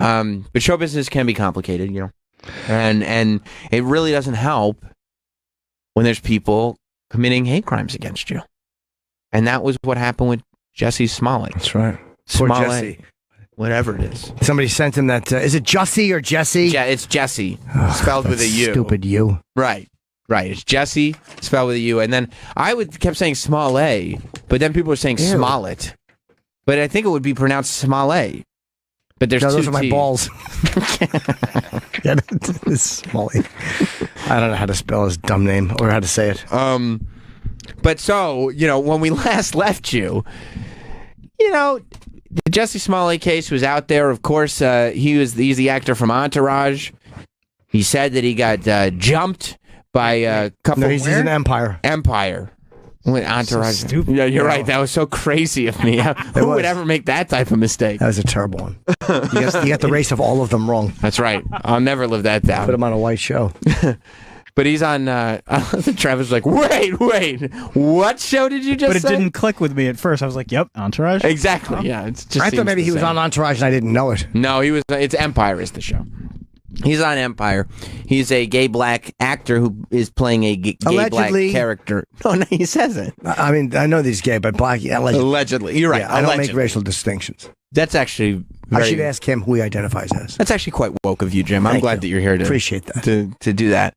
But show business can be complicated, and it really doesn't help when there's people committing hate crimes against you. And that was what happened with Jussie Smollett. That's right. Poor Jussie. Whatever it is. Somebody sent him that. Is it Jussie or Jesse? Yeah, it's Jesse, spelled with a U. Stupid U. Right. It's Jesse, spelled with a U. And then I kept saying Smollett, but then people were saying Smollett. But I think it would be pronounced Smollett. But there's two those are my T's. balls. Smollett. I don't know how to spell his dumb name or how to say it. But so, when we last left you, the Jussie Smollett case was out there. Of course, he's the actor from Entourage. He said that he got jumped by a couple. No, he's in Empire. Empire. Entourage. So stupid. Yeah, you're right. That was so crazy of me. Who would ever make that type of mistake? That was a terrible one. You got the race of all of them wrong. That's right. I'll never live that down. Put him on a white show. But he's on. Travis was like, wait, what show did you just say? But it didn't click with me at first. I was like, yep, Entourage. Exactly. Oh. Yeah, it's just. I thought maybe he was on Entourage and I didn't know it. No, he was. It's Empire is the show. He's on Empire. He's a gay black actor who is playing a gay black character. No, he says it. I mean, I know he's gay, but black. Allegedly. You're right. Yeah, I don't make racial distinctions. That's actually. I should ask him who he identifies as. That's actually quite woke of you, Jim. I'm glad that you're here to appreciate that to do that.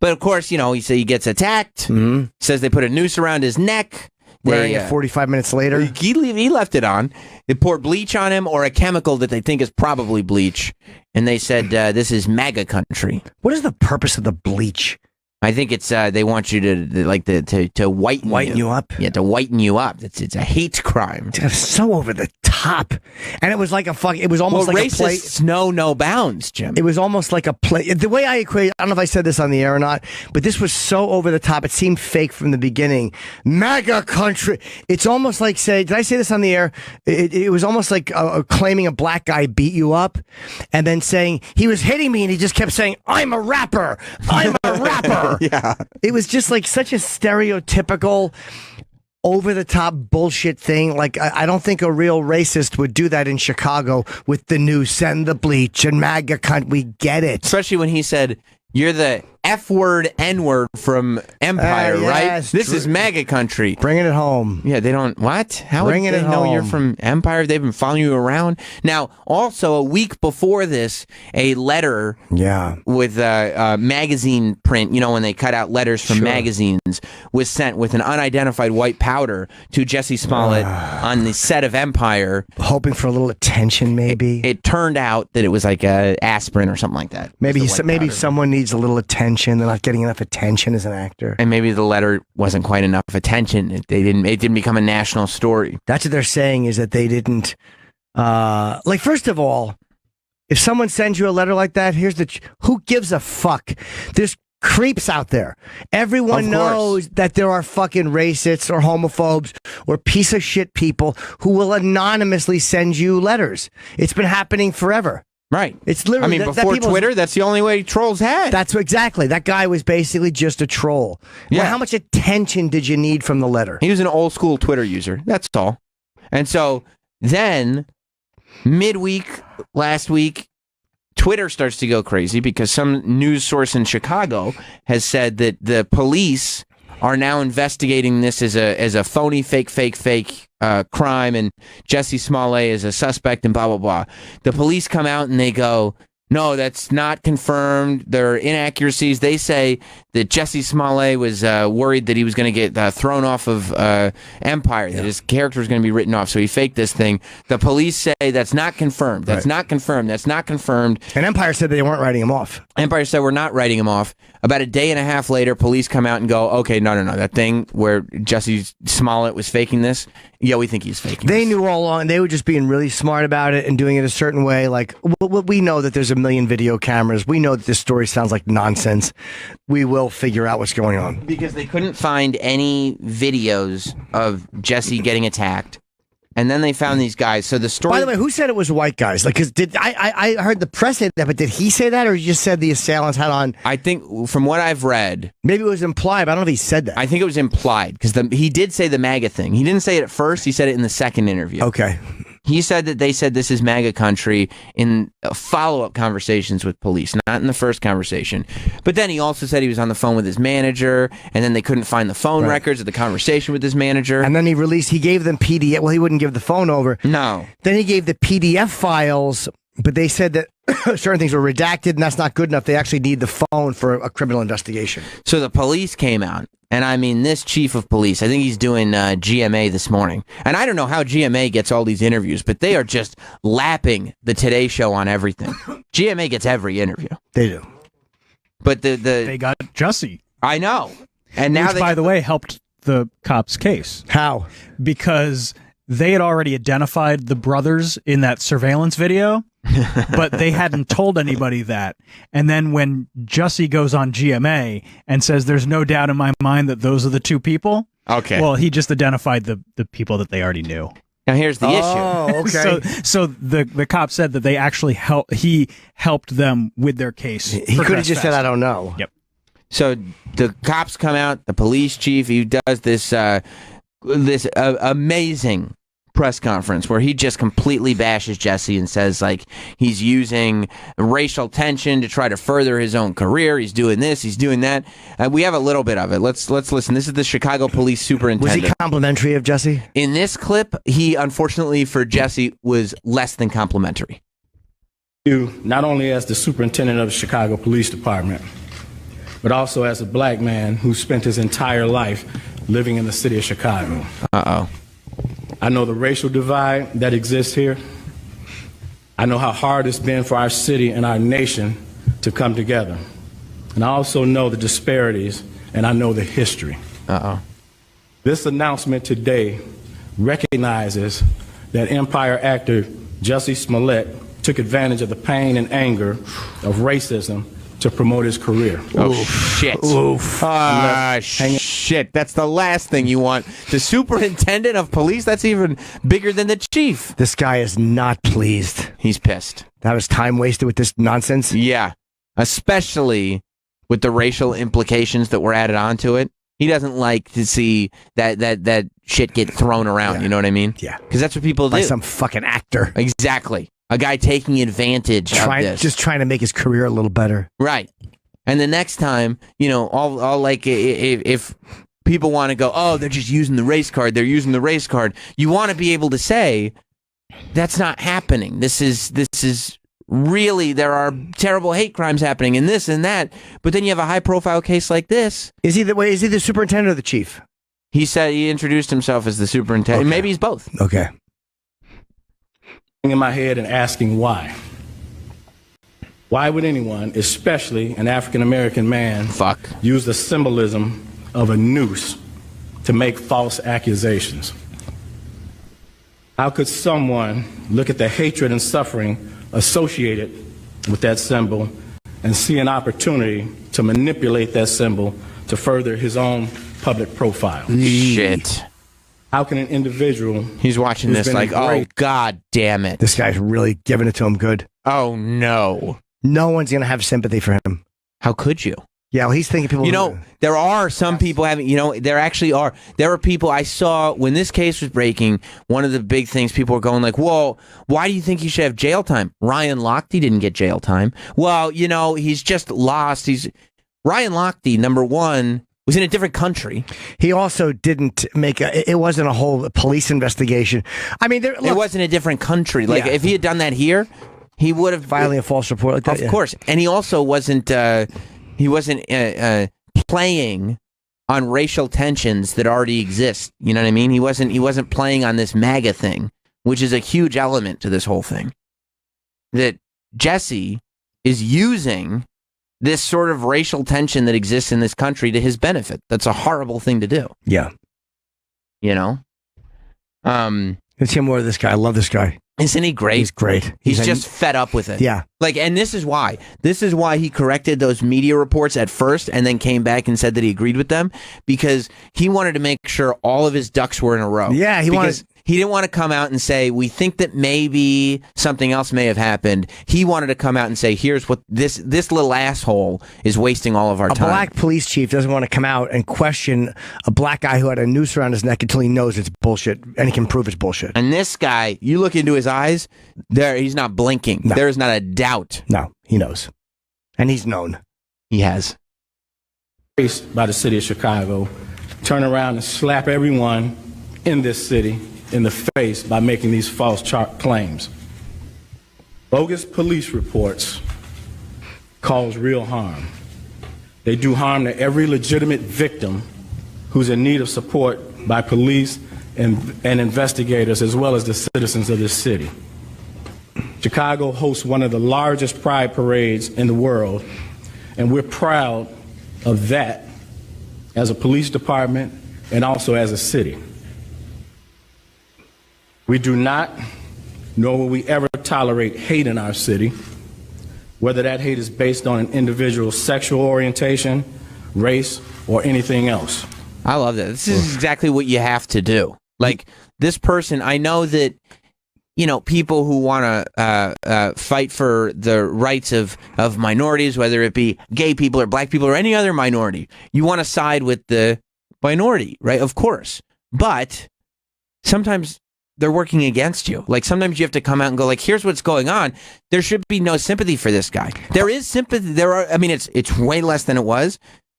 But of course, he gets attacked. Mm-hmm. Says they put a noose around his neck. Wearing it 45 minutes later. He left it on. They poured bleach on him, or a chemical that they think is probably bleach. And they said, this is MAGA country. What is the purpose of the bleach? I think it's they want you to whiten you up. Yeah, to whiten you up. It's a hate crime. It's so over the top, and it was like it was almost like a play. Know no bounds, Jim. It was almost like a play. The way I equate, I don't know if I said this on the air or not, but this was so over the top. It seemed fake from the beginning. MAGA country. It's almost like did I say this on the air? It was almost like claiming a black guy beat you up, and then saying he was hitting me, and he just kept saying, "I'm a rapper. I'm a rapper." Yeah. It was just like such a stereotypical, over-the-top bullshit thing. Like, I don't think a real racist would do that in Chicago with the noose and the bleach and MAGA cunt. We get it. Especially when he said, you're the F-word, N-word from Empire, right? This is MAGA country. Bringing it home. Yeah, they don't... What? How would they know you're from Empire? They've been following you around. Now, also, a week before this, a letter with a magazine print, when they cut out letters from magazines, was sent with an unidentified white powder to Jussie Smollett on the set of Empire. Hoping for a little attention, maybe? It turned out that it was like aspirin or something like that. Maybe someone needs a little attention. They're not getting enough attention as an actor. And maybe the letter wasn't quite enough attention. It didn't become a national story. That's what they're saying, is that they didn't first of all, if someone sends you a letter like that, who gives a fuck? There's creeps out there. Everyone knows that there are fucking racists or homophobes or piece of shit people who will anonymously send you letters. It's been happening forever. Right. It's literally before Twitter, that's the only way trolls had. That's exactly. That guy was basically just a troll. Yeah. Well, how much attention did you need from the letter? He was an old school Twitter user. That's all. And so then midweek last week, Twitter starts to go crazy because some news source in Chicago has said that the police are now investigating this as a phony, fake crime, and Jussie Smollett is a suspect, and blah, blah, blah. The police come out and they go, no, that's not confirmed. There are inaccuracies. They say that Jussie Smollett was worried that he was going to get thrown off of Empire, that his character was going to be written off, so he faked this thing. The police say that's not confirmed. That's not confirmed. That's not confirmed. And Empire said they weren't writing him off. Empire said we're not writing him off. About a day and a half later, police come out and go, okay, no. That thing where Jussie Smollett was faking this, we think he's faking They this. knew all along. They were just being really smart about it and doing it a certain way. Like, we know that there's a million video cameras. We know that this story sounds like nonsense. We will figure out what's going on. Because they couldn't find any videos of Jussie getting attacked. And then they found these guys. So the story. By the way, who said it was white guys? Like, because I heard the press say that, but did he say that, or you just said the assailants had on? I think from what I've read, maybe it was implied. But I don't know if he said that. I think it was implied because he did say the MAGA thing. He didn't say it at first. He said it in the second interview. Okay. He said that they said this is MAGA country in follow-up conversations with police, not in the first conversation. But then he also said he was on the phone with his manager, and then they couldn't find the phone records of the conversation with his manager. And then he gave them PDF. Well, he wouldn't give the phone over. No. Then he gave the PDF files, but they said that certain things were redacted, and that's not good enough. They actually need the phone for a criminal investigation. So the police came out. And I mean, this chief of police, I think he's doing GMA this morning. And I don't know how GMA gets all these interviews, but they are just lapping the Today Show on everything. GMA gets every interview. They do. But they got Jussie. I know. And now which, by the way, helped the cops' case. How? Because they had already identified the brothers in that surveillance video, but they hadn't told anybody that. And then when Jussie goes on GMA and says, there's no doubt in my mind that those are the two people. Okay. Well, he just identified the people that they already knew. Now here's the issue. Oh, okay. So the cop said that they actually he helped them with their case. He could have just said, I don't know. Yep. So the cops come out, the police chief, he does this amazing press conference where he just completely bashes Jussie and says, like, he's using racial tension to try to further his own career. He's doing this, he's doing that. We have a little bit of it. Let's listen. This is the Chicago police superintendent. Was he complimentary of Jussie? In this clip, he, unfortunately for Jussie, was less than complimentary. You, not only as the superintendent of the Chicago Police Department, but also as a black man who spent his entire life living in the city of Chicago. Uh-oh. I know the racial divide that exists here. I know how hard it's been for our city and our nation to come together. And I also know the disparities, and I know the history. Uh-oh. This announcement today recognizes that Empire actor Jussie Smollett took advantage of the pain and anger of racism to promote his career. Oh, shit. Oof. Shit. That's the last thing you want. The superintendent of police? That's even bigger than the chief. This guy is not pleased. He's pissed. That was time wasted with this nonsense? Yeah. Especially with the racial implications that were added onto it. He doesn't like to see that shit get thrown around. Yeah. You know what I mean? Yeah. Because that's what people do. By some fucking actor. Exactly. A guy taking advantage of this. Just trying to make his career a little better. Right. And the next time, you know, all like, if people want to go, oh, they're just using the race card, they're using the race card, you want to be able to say, that's not happening. This is really, there are terrible hate crimes happening and this and that. But then you have a high-profile case like this. Is he the superintendent or the chief? He said he introduced himself as the superintendent. Okay. Maybe he's both. Okay. In my head and asking why. Why would anyone, especially an African-American man, use the symbolism of a noose to make false accusations? How could someone look at the hatred and suffering associated with that symbol and see an opportunity to manipulate that symbol to further his own public profile? Shit. How can an individual... He's watching this like, oh, God damn it. This guy's really giving it to him good. Oh, no. No one's going to have sympathy for him. How could you? Yeah, well, he's thinking people... You know, there are some people having... You know, there actually are. There are people I saw when this case was breaking, one of the big things people were going like, whoa, why do you think he should have jail time? Ryan Lochte didn't get jail time. Well, you know, he's just lost. Ryan Lochte, number one... was in a different country. He also didn't make it wasn't a whole police investigation. I mean, it wasn't a different country. Like, if he had done that here, he would have filing a false report like that. Of course. And he also wasn't playing on racial tensions that already exist. You know what I mean? He wasn't playing on this MAGA thing, which is a huge element to this whole thing. That Jussie is using this sort of racial tension that exists in this country to his benefit. That's a horrible thing to do. Yeah. You know? Let's hear more of this guy. I love this guy. Isn't he great? He's great. He's just fed up with it. Yeah. Like, and this is why. This is why he corrected those media reports at first and then came back and said that he agreed with them, because he wanted to make sure all of his ducks were in a row. Yeah, he didn't want to come out and say, we think that maybe something else may have happened. He wanted to come out and say, here's what this little asshole is wasting all of our time. A black police chief doesn't want to come out and question a black guy who had a noose around his neck until he knows it's bullshit and he can prove it's bullshit. And this guy, you look into his eyes, he's not blinking. No. There is not a doubt. No, he knows. And he's known. He has. By the city of Chicago, turn around and slap everyone in this city in the face by making these false claims. Bogus police reports cause real harm. They do harm to every legitimate victim who's in need of support by police and investigators, as well as the citizens of this city. Chicago hosts one of the largest pride parades in the world, and we're proud of that as a police department and also as a city. We do not, nor will we ever tolerate hate in our city, whether that hate is based on an individual's sexual orientation, race, or anything else. I love that. This is exactly what you have to do. Like, this person, I know that, you know, people who want to fight for the rights of minorities, whether it be gay people or black people or any other minority, you want to side with the minority, right? Of course. But sometimes they're working against you. Like, sometimes you have to come out and go, like, here's what's going on. There should be no sympathy for this guy. There is sympathy. There are, I mean, it's way less than it was.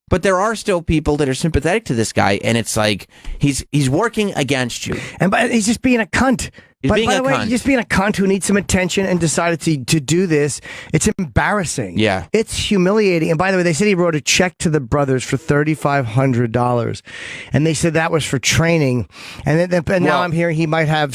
But there are still people that are sympathetic to this guy, and it's like he's working against you. And he's just being a cunt. He's being by a the way, cunt. he's just being a cunt who needs some attention and decided to do this. It's embarrassing. Yeah. It's humiliating. And by the way, they said he wrote a check to the brothers for $3,500. And they said that was for training. And then now I'm hearing he might have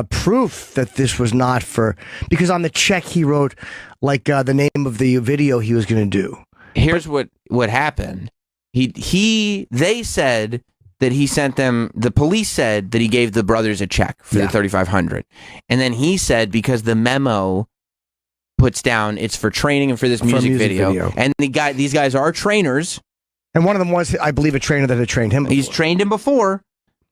proof that this was not for, because on the check he wrote like the name of the video he was going to do. Here's what happened. They said that he sent them, the police said that he gave the brothers a check for the $3,500. And then he said, because the memo puts down it's for training and for this music video. And these guys are trainers. And one of them was, I believe, a trainer that had trained him before. He's trained him before,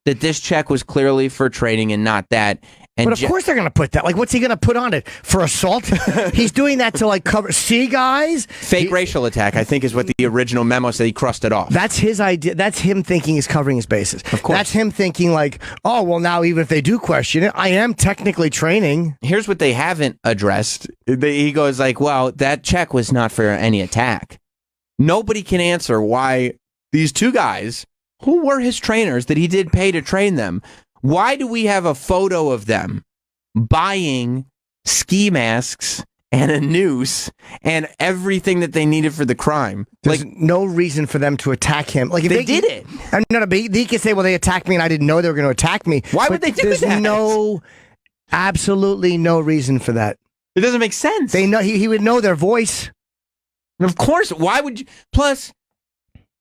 that this check was clearly for training and not that. And but of course they're going to put that. Like, what's he going to put on it? For assault? He's doing that to, like, cover. See, guys? Fake racial attack, I think, is what the original memo said. He crossed it off. That's his idea. That's him thinking he's covering his bases. Of course. That's him thinking, like, oh, well, now even if they do question it, I am technically training. Here's what they haven't addressed. He goes like, well, that check was not for any attack. Nobody can answer why these two guys, who were his trainers that he did pay to train them, why do we have a photo of them buying ski masks and a noose and everything that they needed for the crime? There's no reason for them to attack him. Like, if they did it. No, but he can say, well, they attacked me and I didn't know they were going to attack me. Why would they do that? There's absolutely no reason for that. It doesn't make sense. They know he would know their voice. And of course, why would you? Plus,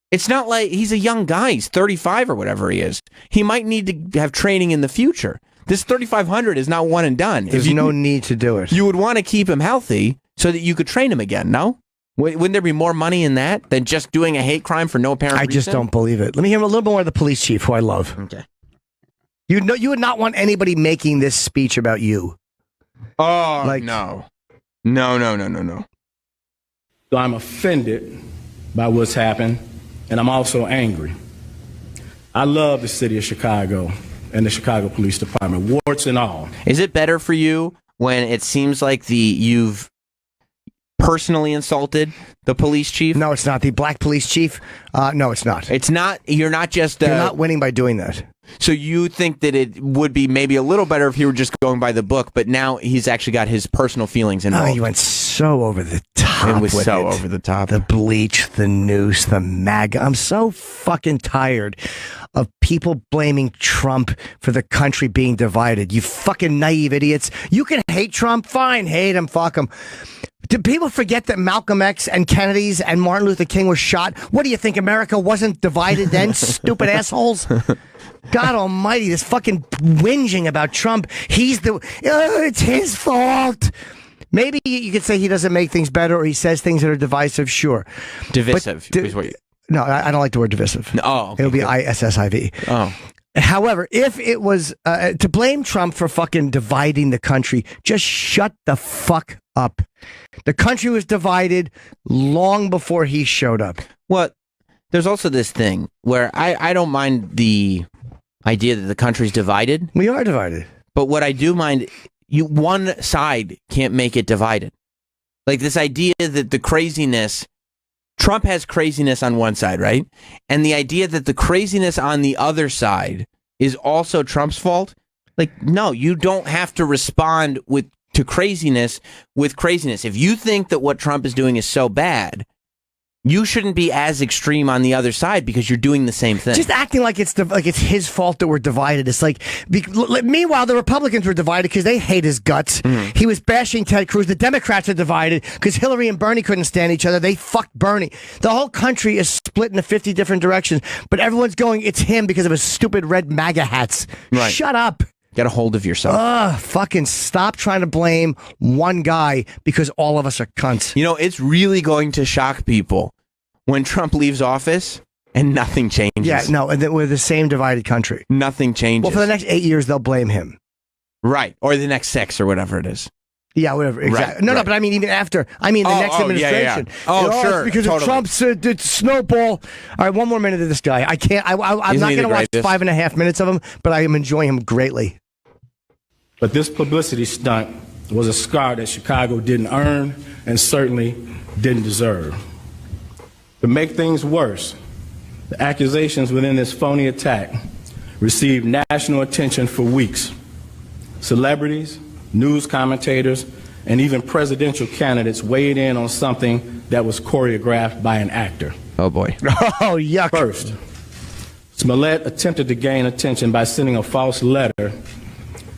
it's not like he's a young guy. He's 35 or whatever he is. He might need to have training in the future. This 3,500 is not one and done. There's no need to do it. You would want to keep him healthy so that you could train him again, no? Wouldn't there be more money in that than just doing a hate crime for no apparent reason? I just don't believe it. Let me hear a little more of the police chief, who I love. Okay. You would not want anybody making this speech about you. Oh, like, no. So I'm offended by what's happened, and I'm also angry. I love the city of Chicago and the Chicago Police Department, warts and all. Is it better for you when it seems like you've personally insulted the police chief? No, it's not. The black police chief? No, it's not. It's not. You're not just. You're not winning by doing that. So you think that it would be maybe a little better if he were just going by the book, but now he's actually got his personal feelings involved. Oh, he went so over the top. It was so over the top. The bleach, the noose, the MAGA. I'm so fucking tired of people blaming Trump for the country being divided. You fucking naive idiots. You can hate Trump. Fine, hate him. Fuck him. Do people forget that Malcolm X and Kennedy's and Martin Luther King was shot? What do you think, America wasn't divided then, stupid assholes? God almighty, this fucking whinging about Trump. It's his fault. Maybe you could say he doesn't make things better or he says things that are divisive, sure. Divisive is what you... No, I don't like the word divisive. Oh, okay, it'll be ISSIV. Oh. However, if it was to blame Trump for fucking dividing the country, just shut the fuck up. The country was divided long before he showed up. Well, there's also this thing where I don't mind the idea that the country's divided. We are divided. But what I do mind, one side can't make it divided. Like this idea that the craziness, Trump has craziness on one side, right? And the idea that the craziness on the other side is also Trump's fault. Like, no, you don't have to respond to craziness with craziness. If you think that what Trump is doing is so bad, you shouldn't be as extreme on the other side because you're doing the same thing. Just acting like it's his fault that we're divided. It's like, meanwhile, the Republicans were divided because they hate his guts. He was bashing Ted Cruz. The Democrats are divided because Hillary and Bernie couldn't stand each other. They fucked Bernie. The whole country is split into 50 different directions, but everyone's going, it's him because of his stupid red MAGA hats. Right. Shut up. Get a hold of yourself. Fucking stop trying to blame one guy because all of us are cunts. You know, it's really going to shock people when Trump leaves office and nothing changes. Yeah, no, and we're the same divided country. Nothing changes. Well, for the next 8 years, they'll blame him. Right. Or the next 6 or whatever it is. Yeah, whatever. Exactly. Right, no, right. but I mean, even after. I mean, the next administration. Yeah. Oh, sure. It's because totally. of Trump's snowball. All right, one more minute of this guy. I can't. I'm not going to watch 5.5 minutes of him, but I am enjoying him greatly. But this publicity stunt was a scar that Chicago didn't earn and certainly didn't deserve. To make things worse, the accusations within this phony attack received national attention for weeks. Celebrities, news commentators, and even presidential candidates weighed in on something that was choreographed by an actor. Oh, boy. Oh, yuck. First, Smollett attempted to gain attention by sending a false letter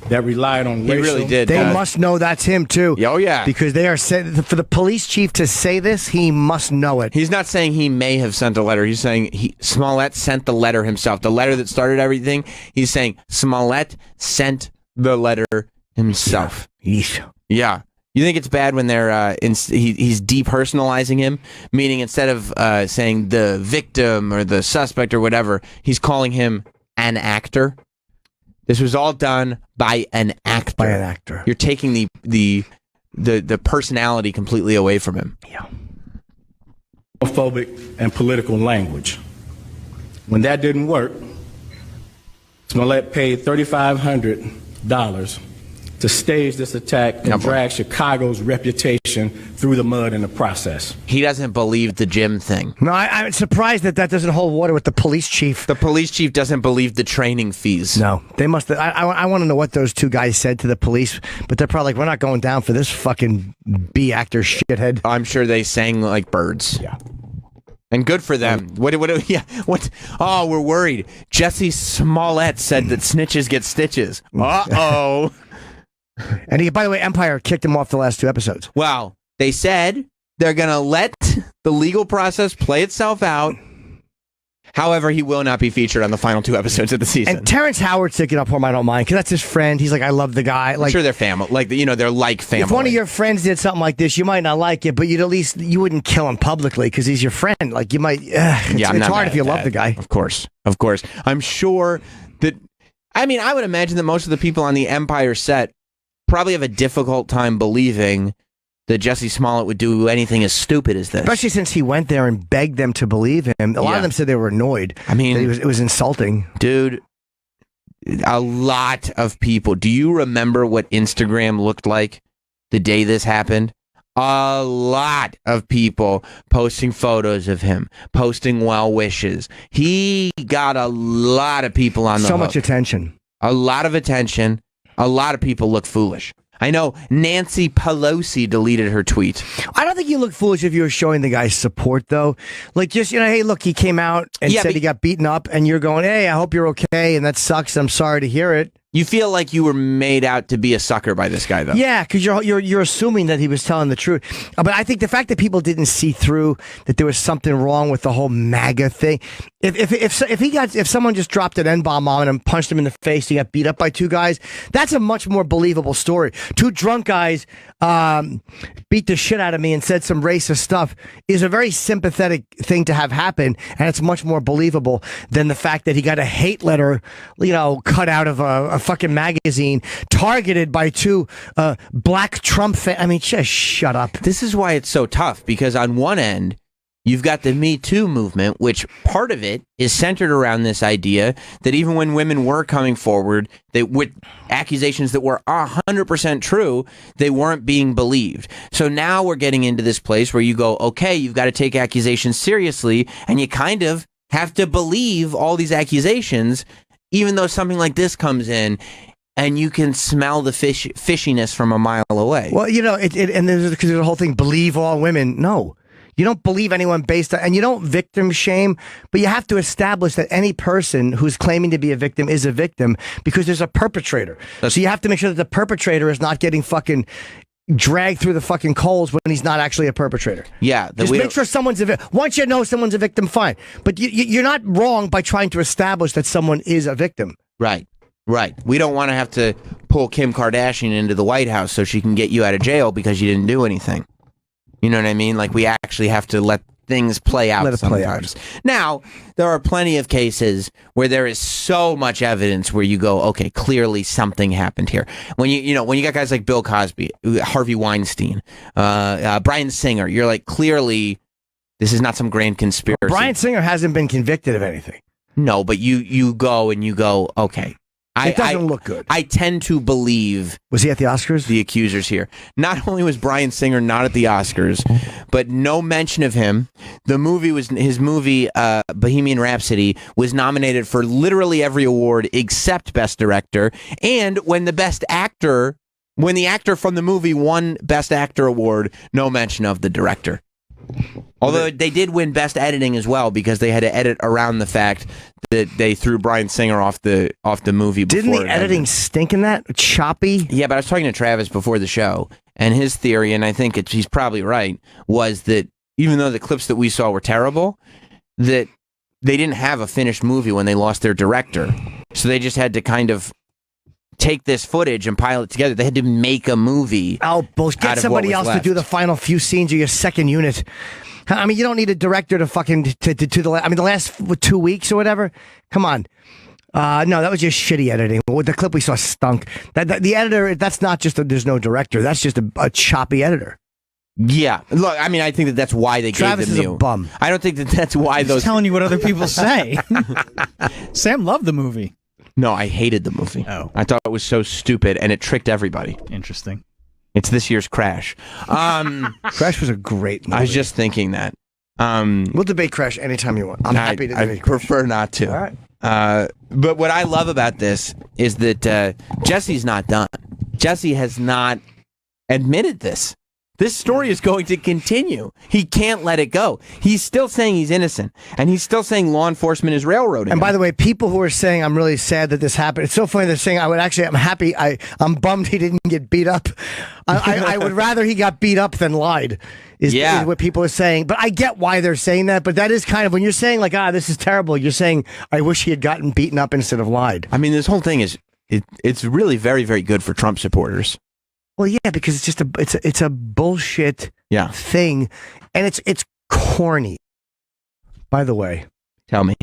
that relied on racial... He really did. They must know that's him, too. Oh, yeah. Because they are for the police chief to say this, he must know it. He's not saying he may have sent a letter. He's saying Smollett sent the letter himself. The letter that started everything, he's saying Smollett sent the letter himself. Yeah. You think it's bad when they're he's depersonalizing him? Meaning instead of saying the victim or the suspect or whatever, he's calling him an actor. This was all done by an actor. By an actor. You're taking the personality completely away from him. Yeah. Homophobic and political language. When that didn't work, Smollett paid $3,500 to stage this attack and drag Chicago's reputation through the mud in the process. He doesn't believe the Jim thing. No, I'm surprised that doesn't hold water with the police chief. The police chief doesn't believe the training fees. No, they must. I want to know what those two guys said to the police, but they're probably like, we're not going down for this fucking B actor shithead. I'm sure they sang like birds. Yeah. And good for them. What? Oh, we're worried. Jussie Smollett said that snitches get stitches. Uh-oh. And by the way, Empire kicked him off the last 2 episodes. Well, they said they're going to let the legal process play itself out. However, he will not be featured on the final 2 episodes of the season. And Terrence Howard sticking up for him, I don't mind, because that's his friend. He's like, I love the guy. Like, I'm sure they're family. Like, they're like family. If one of your friends did something like this, you might not like it, but you wouldn't kill him publicly because he's your friend. Like, you might. It's hard if you love the guy. Of course. I'm sure that. I mean, I would imagine that most of the people on the Empire set probably have a difficult time believing that Jussie Smollett would do anything as stupid as this. Especially since he went there and begged them to believe him. A lot of them said they were annoyed. I mean, it was insulting. Dude, a lot of people. Do you remember what Instagram looked like the day this happened? A lot of people posting photos of him, posting well wishes. He got a lot of people on the hook. So much attention. A lot of attention. A lot of people look foolish. I know Nancy Pelosi deleted her tweet. I don't think you look foolish if you were showing the guy support, though. Like, just, hey, look, he came out and said he got beaten up, and you're going, hey, I hope you're okay, and that sucks. I'm sorry to hear it. You feel like you were made out to be a sucker by this guy, though. Yeah, because you're assuming that he was telling the truth. But I think the fact that people didn't see through that there was something wrong with the whole MAGA thing, If someone just dropped an N-bomb on him and punched him in the face, he got beat up by two guys, that's a much more believable story. Two drunk guys beat the shit out of me and said some racist stuff is a very sympathetic thing to have happen, and it's much more believable than the fact that he got a hate letter, cut out of a fucking magazine targeted by two black Trump fans. I mean, just shut up. This is why it's so tough, because on one end, you've got the Me Too movement, which part of it is centered around this idea that even when women were coming forward with accusations that were 100% true, they weren't being believed. So now we're getting into this place where you go, okay, you've got to take accusations seriously, and you kind of have to believe all these accusations, even though something like this comes in, and you can smell the fishiness from a mile away. Well, and there's the whole thing, believe all women. No. You don't believe anyone based on, and you don't victim shame, but you have to establish that any person who's claiming to be a victim is a victim because there's a perpetrator. So you have to make sure that the perpetrator is not getting fucking dragged through the fucking coals when he's not actually a perpetrator. Yeah. Just make sure someone's a victim. Once you know someone's a victim, fine. But you're not wrong by trying to establish that someone is a victim. Right. We don't want to have to pull Kim Kardashian into the White House so she can get you out of jail because you didn't do anything. You know what I mean? Like, we actually have to let things play out sometimes. Now, there are plenty of cases where there is so much evidence where you go, okay, clearly something happened here. When you got guys like Bill Cosby, Harvey Weinstein, Bryan Singer, you're like, clearly this is not some grand conspiracy. Well, Bryan Singer hasn't been convicted of anything. No, but you go, okay. It doesn't look good. I tend to believe... Was he at the Oscars? The accusers here. Not only was Bryan Singer not at the Oscars, but no mention of him. His movie, Bohemian Rhapsody, was nominated for literally every award except Best Director. And when the actor from the movie won Best Actor award, no mention of the director. Although they did win Best Editing as well, because they had to edit around the fact that they threw Bryan Singer off the movie before. Didn't the editing stink in that? Choppy? Yeah, but I was talking to Travis before the show, and his theory, and I think he's probably right, was that even though the clips that we saw were terrible, that they didn't have a finished movie when they lost their director. So they just had to kind of take this footage and pile it together. They had to make a movie. Oh, bullshit. Get somebody else to do the final few scenes of your second unit. I mean, you don't need a director to fucking the last 2 weeks or whatever. Come on. No, that was just shitty editing. The clip we saw stunk. The editor, that's not just there's no director. That's just a choppy editor. Yeah. Look, I mean, I think that's why they Travis gave them is a bum. I don't think that's why those... He's telling you what other people say. Sam loved the movie. No, I hated the movie. Oh. I thought it was so stupid, and it tricked everybody. Interesting. It's this year's Crash. Crash was a great movie. I was just thinking that. We'll debate Crash anytime you want. I'm happy to debate I prefer not to. All right. But what I love about this is that Jussie's not done. Jussie has not admitted this. This story is going to continue. He can't let it go. He's still saying he's innocent, and he's still saying law enforcement is railroading And by him. the way, people who are saying I'm really sad that this happened, it's so funny they're saying I'm happy, I'm bummed he didn't get beat up. I would rather he got beat up than lied, is what people are saying. But I get why they're saying that, but that is kind of, when you're saying like, this is terrible, you're saying, I wish he had gotten beaten up instead of lied. I mean, this whole thing is, it's really very, very good for Trump supporters. Well, yeah, because it's just it's a bullshit thing, and it's corny. By the way, tell me,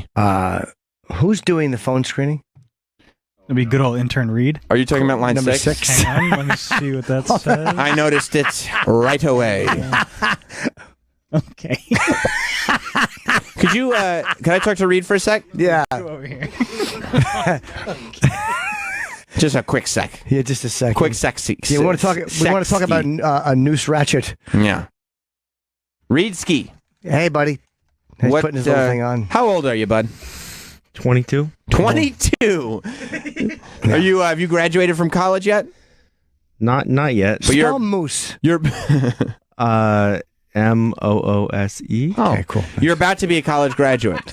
who's doing the phone screening? It'll be good old intern Reed. Are you talking about line Number 6? six? Hang on, let me see what that says. I noticed it right away. Okay. Could you? Can I talk to Reed for a sec? Yeah. Go over here. Just a quick sec. Yeah, just a second. Quick sexy. Yeah, we want to talk about a Noose Ratchet. Yeah. Reed Ski. Hey, buddy. He's putting his little thing on. How old are you, bud? 22. 22. Are you? Have you graduated from college yet? Not yet. But Spell Moose. You're Moose. Oh, okay, cool. You're about to be a college graduate.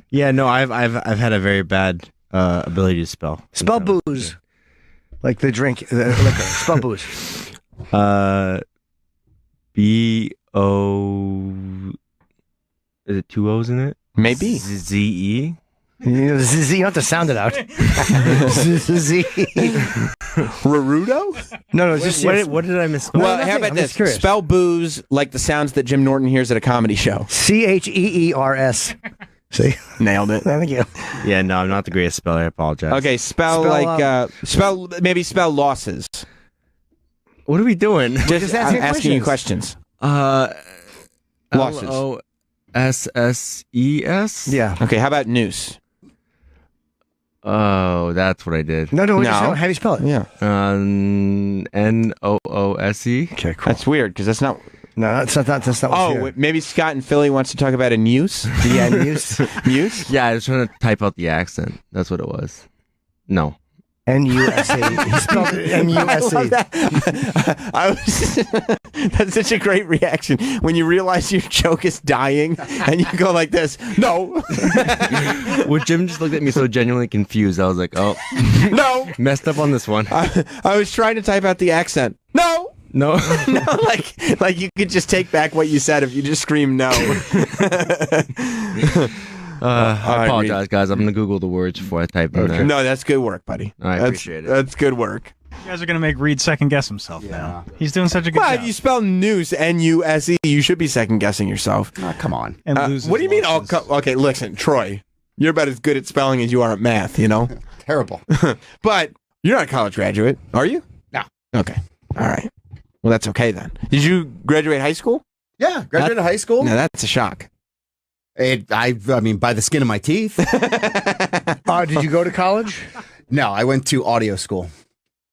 Yeah, no, I've had a very bad ability to spell. Spell booze. Like the drink, the liquor. Spell booze. B-O... Is it 2 O's in it? Maybe. Z-E? You don't have to sound it out. Z. Rarudo? No, it's just What did I misspell? Well, nothing. how about I'm this? just curious. Spell booze like the sounds that Jim Norton hears at a comedy show. Cheers. See? Nailed it. Thank you. Yeah, no, I'm not the greatest speller. I apologize. Okay, spell losses. What are we doing? Just I'm asking asking you questions. Losses. Losses. Yeah. Okay, how about noose? Oh, that's what I did. No. No. How do you spell it? Yeah. N-O-O-S-E. Okay, cool. That's weird because that's not. No, that's not what's here. Oh, maybe Scott in Philly wants to talk about a noose. Yeah, Noose. Muse? Yeah, I was trying to type out the accent. That's what it was. No. N-U-S-A. He spelled it M-U-S-E. That's such a great reaction when you realize your joke is dying and you go like this. No. Well, Jim just looked at me so genuinely confused. I was like, oh, No. messed up on this one. I was trying to type out the accent. No. No. No, like you could just take back what you said if you just scream no. I apologize, guys. I'm going to Google the words before I type in there. No, that's good work, buddy. I appreciate it. That's good work. You guys are going to make Reed second guess himself now. He's doing such a good Well, job. if you spell noose, N-U-S-E, you should be second guessing yourself. Oh, come on. And loses What do you mean? losses. Okay, listen, Troy, you're about as good at spelling as you are at math, you know? Terrible. But you're not a college graduate, are you? No. Okay. All right. Well, that's okay then. Did you graduate high school? Yeah, graduated high school. No, that's a shock. I mean, by the skin of my teeth. Did you go to college? No, I went to audio school.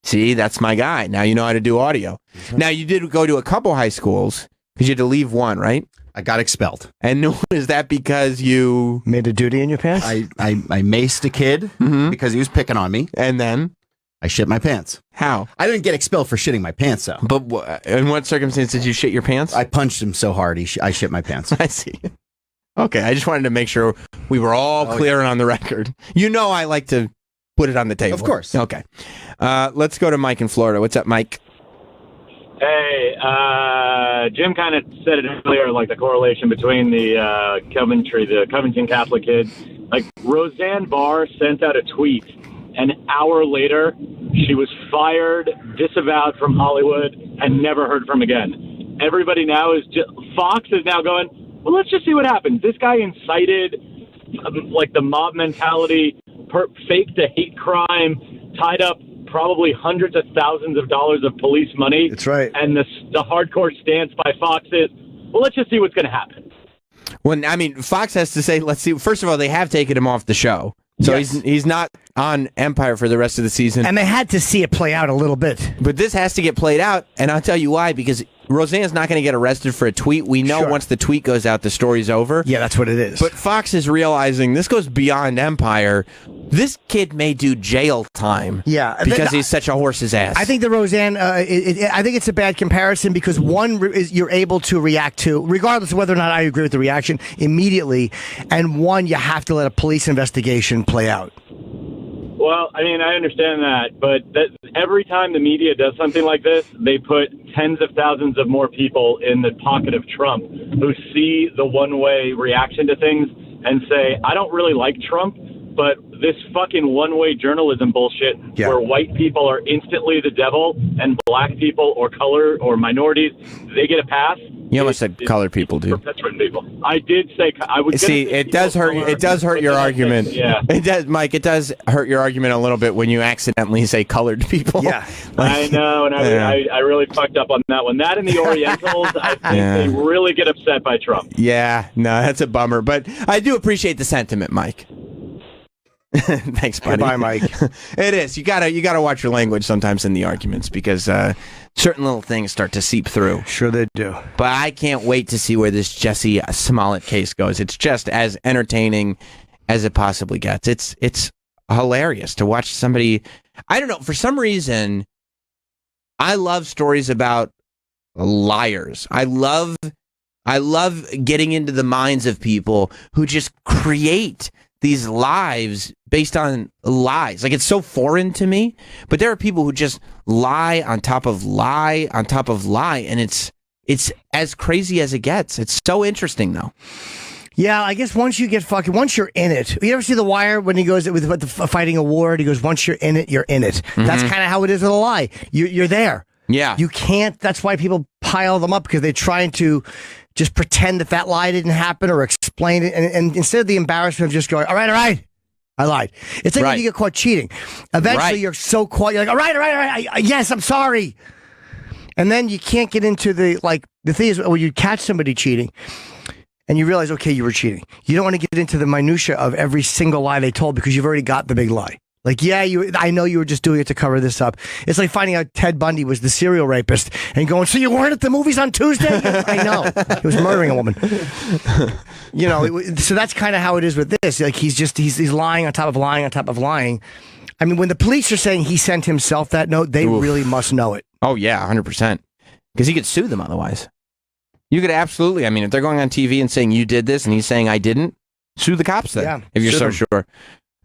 See, that's my guy. Now you know how to do audio. Now, you did go to a couple high schools because you had to leave one, right? I got expelled. And is that because you... Made a duty in your pants? I maced a kid because he was picking on me. And then? I shit my pants. How? I didn't get expelled for shitting my pants, though. But in what circumstance did you shit your pants? I punched him so hard, I shit my pants. I see. Okay, I just wanted to make sure we were all clear and on the record. You know I like to put it on the table. Of course. Okay. Let's go to Mike in Florida. What's up, Mike? Hey, Jim kind of said it earlier, like the correlation between the Covington Catholic kid. Like, Roseanne Barr sent out a tweet. An hour later, she was fired, disavowed from Hollywood, and never heard from again. Everybody now Fox is now going, well, let's just see what happens. This guy incited, like, the mob mentality, faked a hate crime, tied up probably hundreds of thousands of dollars of police money. That's right. And the hardcore stance by Fox is, well, let's just see what's going to happen. Well, I mean, Fox has to say, let's see. First of all, they have taken him off the show. So Yes. he's not on Empire for the rest of the season. And they had to see it play out a little bit. But this has to get played out, and I'll tell you why, because Roseanne's not going to get arrested for a tweet. We know Sure. once the tweet goes out, the story's over. Yeah, that's what it is. But Fox is realizing this goes beyond Empire. This kid may do jail time. Yeah, because he's such a horse's ass. I think the Roseanne, I think it's a bad comparison because one is you're able to react to, regardless of whether or not I agree with the reaction, immediately, and one you have to let a police investigation play out. Well, I mean, I understand that, but every time the media does something like this, they put tens of thousands of more people in the pocket of Trump who see the one-way reaction to things and say, I don't really like Trump, but this fucking one-way journalism bullshit where white people are instantly the devil and black people or color or minorities, they get a pass. You almost said colored people, dude. Perpetuating people. I did say I would. See, it does hurt. It does hurt your argument. Yeah, it does, Mike. It does hurt your argument a little bit when you accidentally say colored people. Yeah, I know, and I really fucked up on that one. That and the Orientals, I think they really get upset by Trump. Yeah, no, that's a bummer. But I do appreciate the sentiment, Mike. Thanks, buddy. Goodbye, Mike. It is. You gotta watch your language sometimes in the arguments because certain little things start to seep through. Sure they do. But I can't wait to see where this Jussie Smollett case goes. It's just as entertaining as it possibly gets. It's hilarious to watch somebody. I don't know. For some reason, I love stories about liars. I love getting into the minds of people who just create these lives based on lies. Like, it's so foreign to me, but there are people who just lie on top of lie on top of lie, and it's as crazy as it gets. It's so interesting, though. Yeah, I guess once you get once you're in it. You ever see The Wire when he goes with the fighting award? He goes, once you're in it, you're in it. That's kind of how it is with a lie. You're there. Yeah. You can't. That's why people pile them up, because they're trying to just pretend that lie didn't happen or explain it. And instead of the embarrassment of just going, all right, I lied. It's like when you get caught cheating. Eventually, you're so quiet. You're like, all right, yes, I'm sorry. And then you can't get into the thing is, when you catch somebody cheating and you realize, okay, you were cheating. You don't want to get into the minutia of every single lie they told, because you've already got the big lie. Like, I know you were just doing it to cover this up. It's like finding out Ted Bundy was the serial rapist and going, so you weren't at the movies on Tuesday? I know. He was murdering a woman. So that's kind of how it is with this. Like, he's lying on top of lying on top of lying. I mean, when the police are saying he sent himself that note, they really must know it. Oh, yeah, 100%. Because he could sue them otherwise. You could absolutely, I mean, if they're going on TV and saying you did this and he's saying I didn't, sue the cops then, if you're so sure.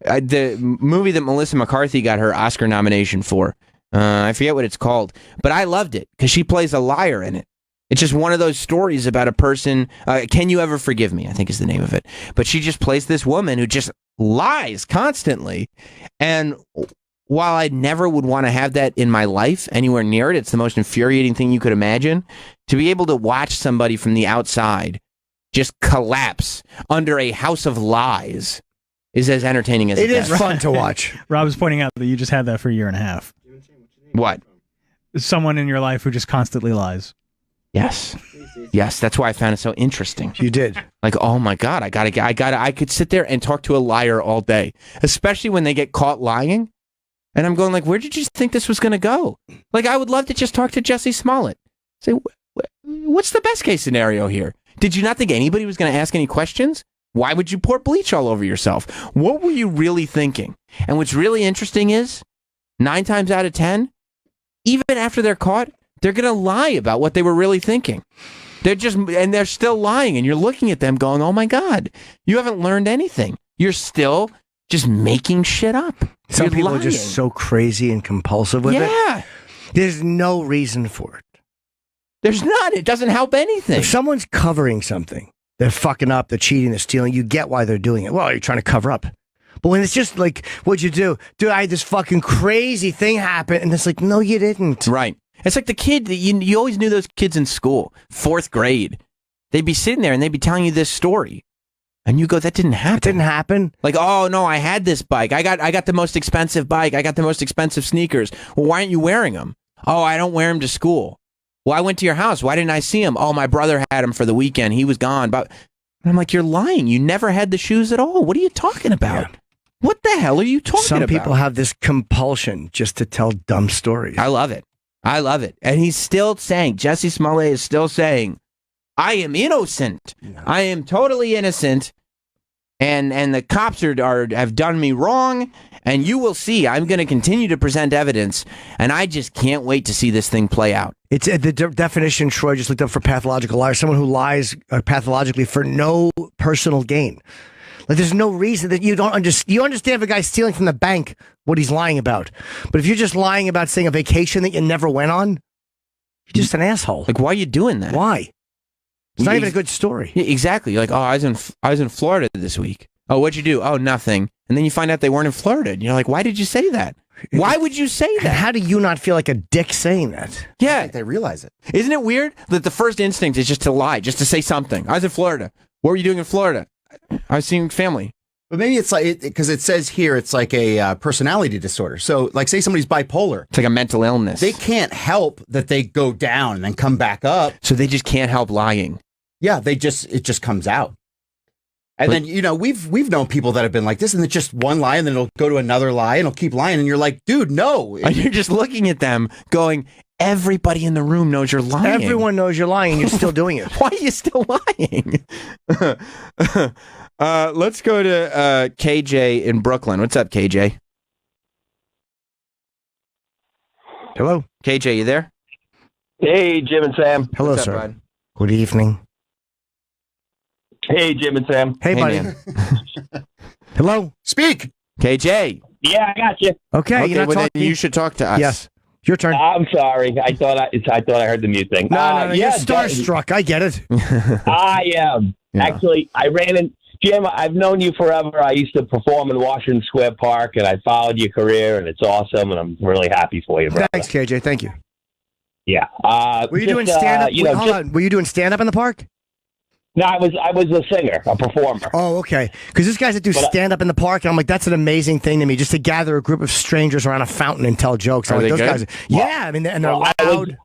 The movie that Melissa McCarthy got her Oscar nomination for, I forget what it's called, but I loved it because she plays a liar in it. It's just one of those stories about a person, Can You Ever Forgive Me, I think is the name of it. But she just plays this woman who just lies constantly. And while I never would want to have that in my life anywhere near it, it's the most infuriating thing you could imagine, to be able to watch somebody from the outside just collapse under a house of lies is as entertaining as it is fun to watch. Rob is pointing out that you just had that for a year and a half. What? Someone in your life who just constantly lies. Yes. Yes, that's why I found it so interesting. You did. Like, oh my God, I could sit there and talk to a liar all day, especially when they get caught lying. And I'm going like, where did you think this was going to go? Like, I would love to just talk to Jussie Smollett. Say, what's the best case scenario here? Did you not think anybody was going to ask any questions? Why would you pour bleach all over yourself? What were you really thinking? And what's really interesting is, 9 times out of 10, even after they're caught, they're going to lie about what they were really thinking. They're still lying, and you're looking at them going, oh my God, you haven't learned anything. You're still just making shit up. Some people are just so crazy and compulsive with it. Yeah. There's no reason for it. There's not. It doesn't help anything. If someone's covering something, they're fucking up, they're cheating, they're stealing, you get why they're doing it. Well, you're trying to cover up. But when it's just like, what'd you do? Dude, I had this fucking crazy thing happen. And it's like, no, you didn't. Right. It's like the kid, you always knew those kids in school, 4th grade. They'd be sitting there and they'd be telling you this story. And you go, that didn't happen. It didn't happen? Like, oh, no, I had this bike. I got the most expensive bike. I got the most expensive sneakers. Well, why aren't you wearing them? Oh, I don't wear them to school. Well, I went to your house. Why didn't I see him? Oh, my brother had him for the weekend. He was gone. But I'm like, you're lying. You never had the shoes at all. What are you talking about? Yeah. What the hell are you talking about? Some people have this compulsion just to tell dumb stories. I love it. I love it. And he's still saying, Jussie Smollett is still saying, I am innocent. Yeah. I am totally innocent. And the cops have done me wrong. And you will see, I'm going to continue to present evidence. And I just can't wait to see this thing play out. It's the definition Troy just looked up for pathological liar. Someone who lies pathologically for no personal gain. Like, there's no reason that you don't understand. You understand if a guy's stealing from the bank, what he's lying about. But if you're just lying about saying a vacation that you never went on, you're just an asshole. Like, why are you doing that? Why? It's not even a good story. Yeah, exactly. Like, oh, I was in Florida this week. Oh, what'd you do? Oh, nothing. And then you find out they weren't in Florida. And you're like, why did you say that? Why would you say that? How do you not feel like a dick saying that? Yeah. I think they realize it. Isn't it weird that the first instinct is just to lie, just to say something? I was in Florida. What were you doing in Florida? I was seeing family. But maybe it's like, because it says here, it's like a personality disorder. So, like, say somebody's bipolar. It's like a mental illness. They can't help that they go down and then come back up. So they just can't help lying. Yeah, it just comes out. And then, we've known people that have been like this, and it's just one lie, and then it'll go to another lie, and it'll keep lying, and you're like, dude, no. And you're just looking at them going, everybody in the room knows you're lying. Everyone knows you're lying, and you're still doing it. Why are you still lying? Let's go to KJ in Brooklyn. What's up, KJ? Hello? KJ, you there? Hey, Jim and Sam. Hello, What's up, sir. bud? Good evening. Hey, Jim and Sam. Hey, buddy. Hello? Speak. KJ. Yeah, I got you. Okay, you're not well, then talking. you should talk to us. Yes. Your turn. I'm sorry. I thought I heard the mute thing. No, yeah, you're starstruck. I get it. I am. Yeah. Actually, I ran in. Jim, I've known you forever. I used to perform in Washington Square Park, and I followed your career, and it's awesome, and I'm really happy for you, brother. Thanks, KJ. Thank you. Yeah. Were you doing stand up? Hold on. Were you doing stand up in the park? No, I was a singer, a performer. Oh, okay. Because there's guys that do stand up in the park, and I'm like, that's an amazing thing to me, just to gather a group of strangers around a fountain and tell jokes. Are I'm like, they those good? guys. Yeah, I mean, and they're loud.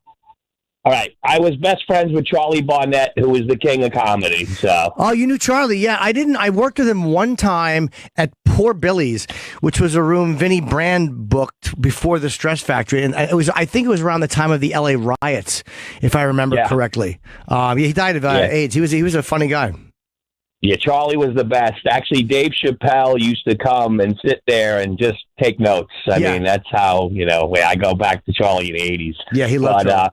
All right. I was best friends with Charlie Barnett, who was the king of comedy. So. Oh, you knew Charlie? Yeah, I didn't. I worked with him one time at Poor Billy's, which was a room Vinnie Brand booked before the Stress Factory, and it was. I think it was around the time of the L.A. riots, if I remember correctly. He died of AIDS. He was a funny guy. Yeah, Charlie was the best. Actually, Dave Chappelle used to come and sit there and just take notes. I mean, that's how I go back to Charlie in the '80s. Yeah, he loved Charlie.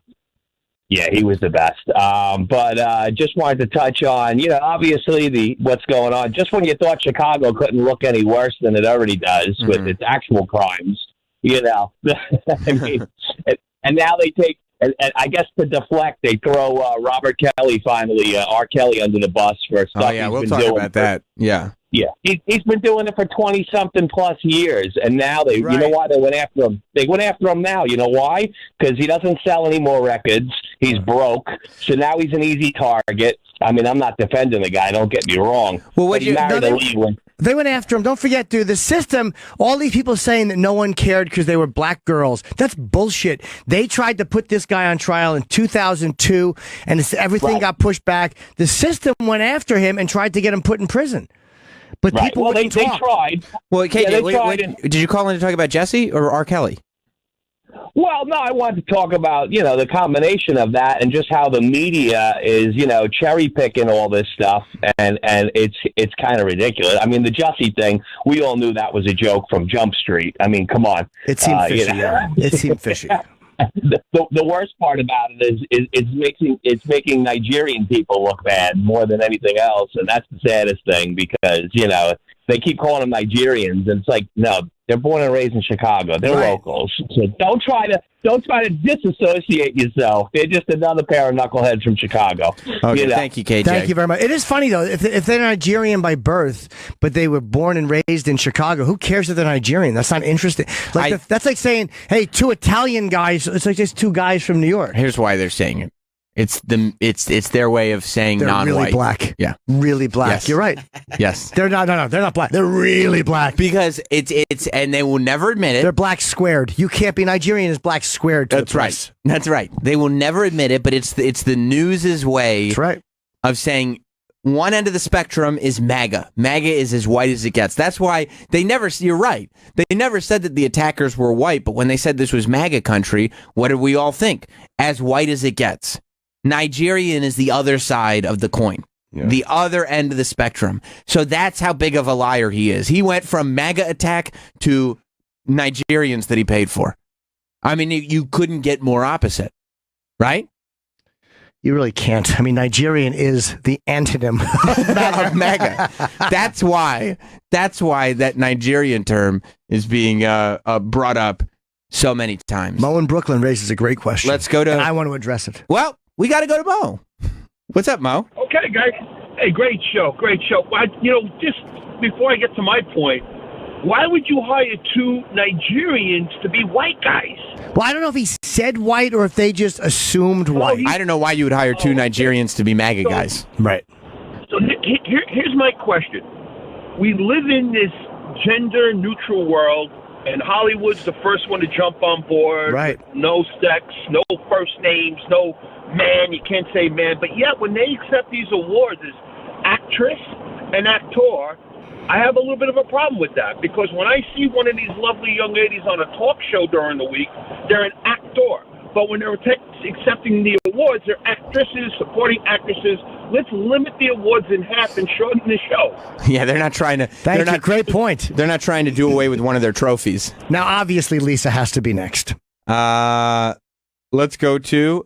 Yeah, he was the best. But just wanted to touch on, obviously what's going on. Just when you thought Chicago couldn't look any worse than it already does with its actual crimes, I mean, and now they take, and I guess to deflect, they throw Robert Kelly finally, R. Kelly under the bus for stuff he's we'll been talk doing about that. Yeah. Yeah, he's been doing it for 20-something plus years, and now you know why they went after him? They went after him now. You know why? Because he doesn't sell any more records. He's broke, so now he's an easy target. I mean, I'm not defending the guy. Don't get me wrong. Well, they went after him. Don't forget, dude. The system. All these people saying that no one cared because they were black girls. That's bullshit. They tried to put this guy on trial in 2002, and everything got pushed back. The system went after him and tried to get him put in prison. But people they tried. Well, KJ, did you call in to talk about Jussie or R. Kelly? Well, no, I wanted to talk about, the combination of that and just how the media is, cherry picking all this stuff, and it's kind of ridiculous. I mean, the Jussie thing, we all knew that was a joke from Jump Street. I mean, come on. It seemed fishy. It seemed fishy. The worst part about it is it's making Nigerian people look bad more than anything else, and that's the saddest thing because they keep calling them Nigerians, and it's like, no, they're born and raised in Chicago. They're locals. So don't try to disassociate yourself. They're just another pair of knuckleheads from Chicago. Okay, thank you, KJ. Thank you very much. It is funny though, if they're Nigerian by birth, but they were born and raised in Chicago, who cares if they're Nigerian? That's not interesting. That's like saying, hey, two Italian guys. It's like just two guys from New York. Here's why they're saying it. It's their way of saying they're non-white. Really black. Yeah. Really black. Yes. You're right. Yes. They're not black. They're really black. Because it's and they will never admit it. They're black squared. You can't be Nigerian as black squared. That's right. That's right. They will never admit it, but it's the news's way of saying one end of the spectrum is MAGA. MAGA is as white as it gets. That's why you're right. They never said that the attackers were white, but when they said this was MAGA country, what did we all think? As white as it gets. Nigerian is the other side of the coin, the other end of the spectrum. So that's how big of a liar he is. He went from MAGA attack to Nigerians that he paid for. I mean, you couldn't get more opposite, right? You really can't. I mean, Nigerian is the antonym of MAGA. That's why that Nigerian term is being brought up so many times. Mo in Brooklyn raises a great question. Let's go to... And I want to address it. Well, we got to go to Mo. What's up, Mo? Okay, guys. Hey, great show. Just before I get to my point, why would you hire two Nigerians to be white guys? Well, I don't know if he said white or if they just assumed white. I don't know why you would hire two Nigerians to be MAGA guys. Right. So here's my question. We live in this gender-neutral world, and Hollywood's the first one to jump on board. Right. No sex, no first names, no man. You can't say man. But yet, when they accept these awards as actress and actor, I have a little bit of a problem with that. Because when I see one of these lovely young ladies on a talk show during the week, they're an actor. But when they're accepting the awards, they're actresses, supporting actresses. Let's limit the awards in half and shorten the show. Yeah, they're not trying to... Thank you. Great point. They're not trying to do away with one of their trophies. Now, obviously, Lisa has to be next. Let's go to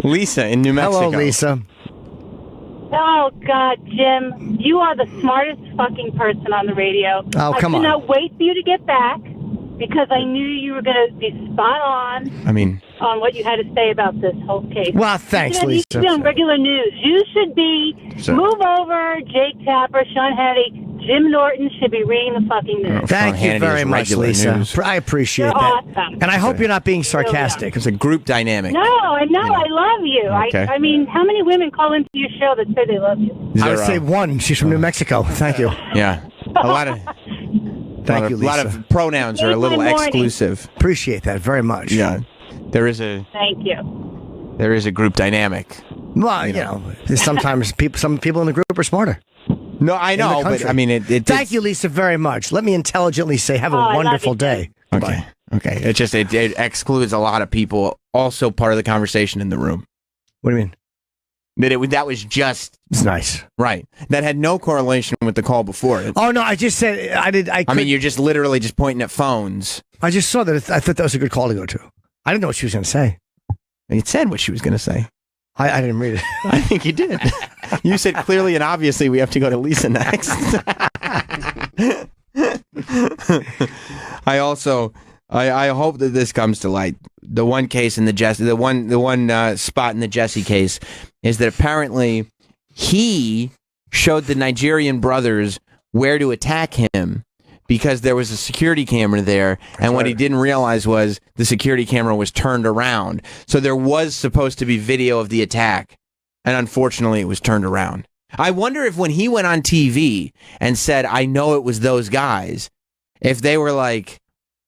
Lisa in New Mexico. Hello, Lisa. Oh, God, Jim, you are the smartest fucking person on the radio. Oh, come on. I cannot wait for you to get back. because I knew you were going to be spot on. I mean, on what you had to say about this whole case. Well, thanks, you Lisa. You should be on regular news. You should be move over. Jake Tapper, Sean Hannity, Jim Norton should be reading the fucking news. Thank you very much, Lisa. News. I appreciate You're that. awesome. And I hope you're not being sarcastic. It's a group dynamic. No, I know. I love you. Okay. I mean, how many women call into your show that say they love you? I would say one. She's from New Mexico. Thank you. Yeah. A lot of. Thank you, A lot Lisa. of pronouns are a little exclusive. Appreciate that very much. Yeah. There is a. Thank you. There is a group dynamic. Well, you know, sometimes some people in the group are smarter. No, I know, but I mean, Thank you, Lisa, very much. Let me intelligently say, have a wonderful day. Okay. Okay. It excludes a lot of people. Also, part of the conversation in the room. What do you mean? That was just. It's nice, right? That had no correlation with the call before. Oh no, I just said I mean, you're just literally just pointing at phones. I just saw that. I thought that was a good call to go to. I didn't know what she was going to say. It said what she was going to say. I didn't read it. I think you did. You said clearly and obviously we have to go to Lisa next. I hope that this comes to light. The one case in the Jussie, the one spot in the Jussie case is that apparently he showed the Nigerian brothers where to attack him because there was a security camera there, and what he didn't realize was the security camera was turned around. So there was supposed to be video of the attack, and unfortunately it was turned around. I wonder if when he went on TV and said, I know it was those guys, if they were like,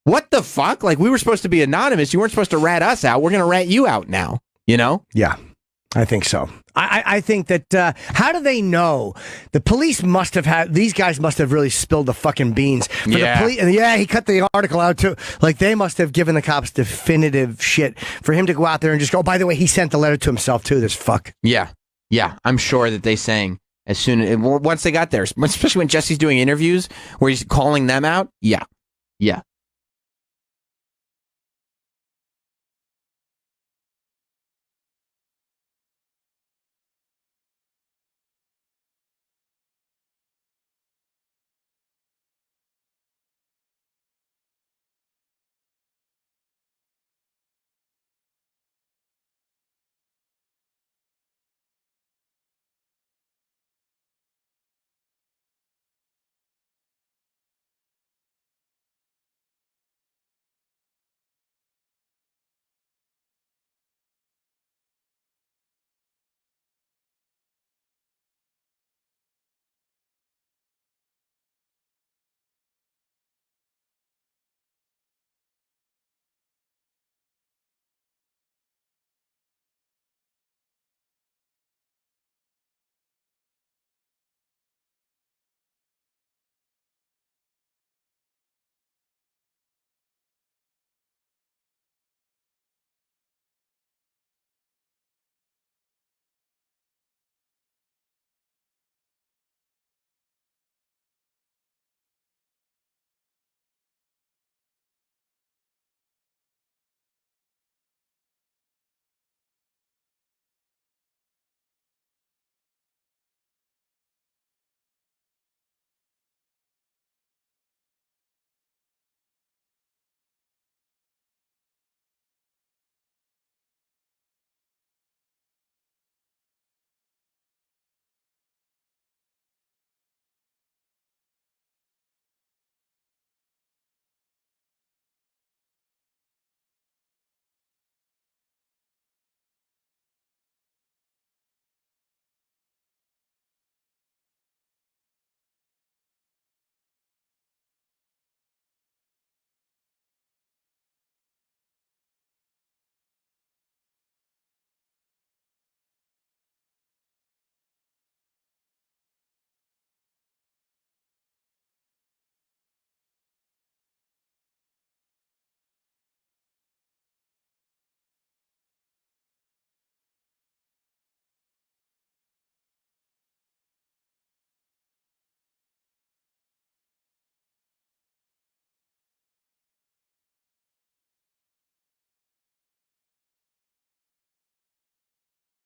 what the fuck? Like, we were supposed to be anonymous. You weren't supposed to rat us out. We're going to rat you out now, you know? Yeah, I think so. I think that, how do they know? The police must have had, these guys must have really spilled the fucking beans. For Yeah. The police, and yeah, he cut the article out too. Like, they must have given the cops definitive shit for him to go out there and just go, oh, by the way, he sent the letter to himself too, this fuck. Yeah. Yeah. I'm sure that they sang as soon once they got there, especially when Jesse's doing interviews where he's calling them out. Yeah. Yeah.